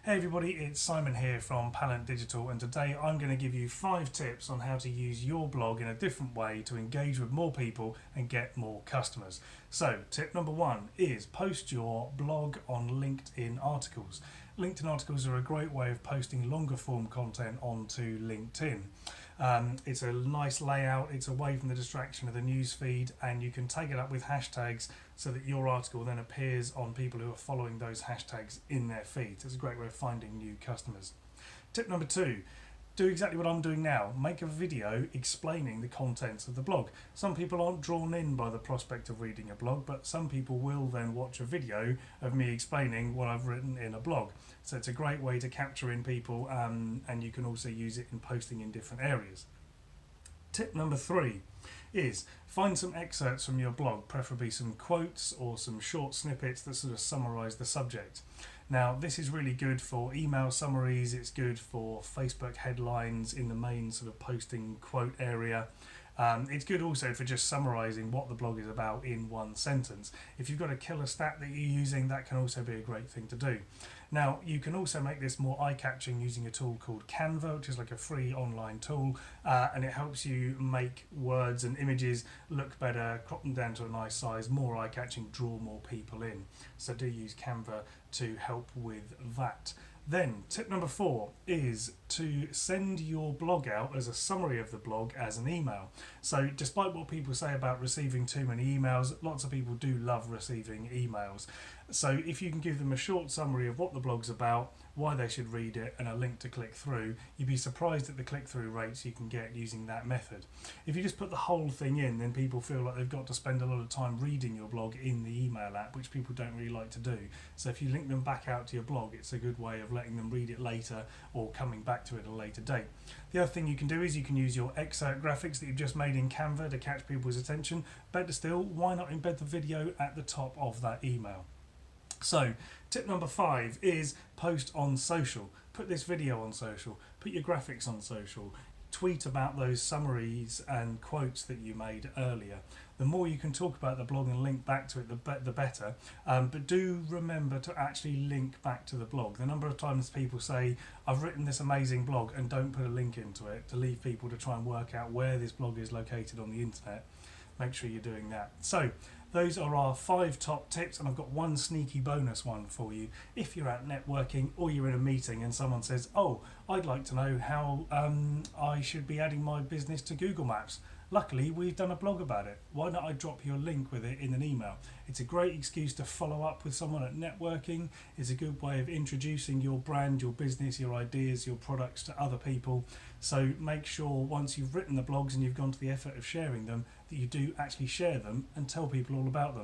Hey everybody, it's Simon here from Pallant Digital, and today I'm going to give you 5 tips on how to use your blog in a different way to engage with more people and get more customers. So tip number 1 is post your blog on LinkedIn articles. LinkedIn articles are a great way of posting longer form content onto LinkedIn. It's a nice layout, it's away from the distraction of the news feed, and you can tag it up with hashtags so that your article then appears on people who are following those hashtags in their feeds. It's a great way of finding new customers. Tip number 2, do exactly what I'm doing now. Make a video explaining the contents of the blog. Some people aren't drawn in by the prospect of reading a blog, but some people will then watch a video of me explaining what I've written in a blog. So it's a great way to capture in people, and you can also use it in posting in different areas. Tip number 3 is find some excerpts from your blog, preferably some quotes or some short snippets that sort of summarise the subject. Now, this is really good for email summaries, it's good for Facebook headlines in the main sort of posting quote area. It's good also for just summarising what the blog is about in one sentence. If you've got a killer stat that you're using, that can also be a great thing to do. Now, you can also make this more eye-catching using a tool called Canva, which is like a free online tool, and it helps you make words and images look better, crop them down to a nice size, more eye-catching, draw more people in. So do use Canva to help with that. Then tip number 4 is to send your blog out as a summary of the blog as an email. So despite what people say about receiving too many emails, lots of people do love receiving emails. So if you can give them a short summary of what the blog's about, why they should read it, and a link to click through, you'd be surprised at the click-through rates you can get using that method. If you just put the whole thing in, then people feel like they've got to spend a lot of time reading your blog in the email app, which people don't really like to do. So if you link them back out to your blog, it's a good way of letting them read it later or coming back to it at a later date. The other thing you can do is you can use your excerpt graphics that you've just made in Canva to catch people's attention. Better still, why not embed the video at the top of that email? So tip number 5 is post on social. Put this video on social, put your graphics on social, tweet about those summaries and quotes that you made earlier. The more you can talk about the blog and link back to it, the better. But do remember to actually link back to the blog. The number of times people say, I've written this amazing blog, and don't put a link into it to leave people to try and work out where this blog is located on the internet. Make sure you're doing that. So those are our 5 top tips, and I've got one sneaky bonus one for you. If you're out networking or you're in a meeting and someone says, oh, I'd like to know how I should be adding my business to Google Maps. Luckily, we've done a blog about it. Why not I drop you a link with it in an email? It's a great excuse to follow up with someone at networking. It's a good way of introducing your brand, your business, your ideas, your products to other people. So make sure once you've written the blogs and you've gone to the effort of sharing them, that you do actually share them and tell people all about them.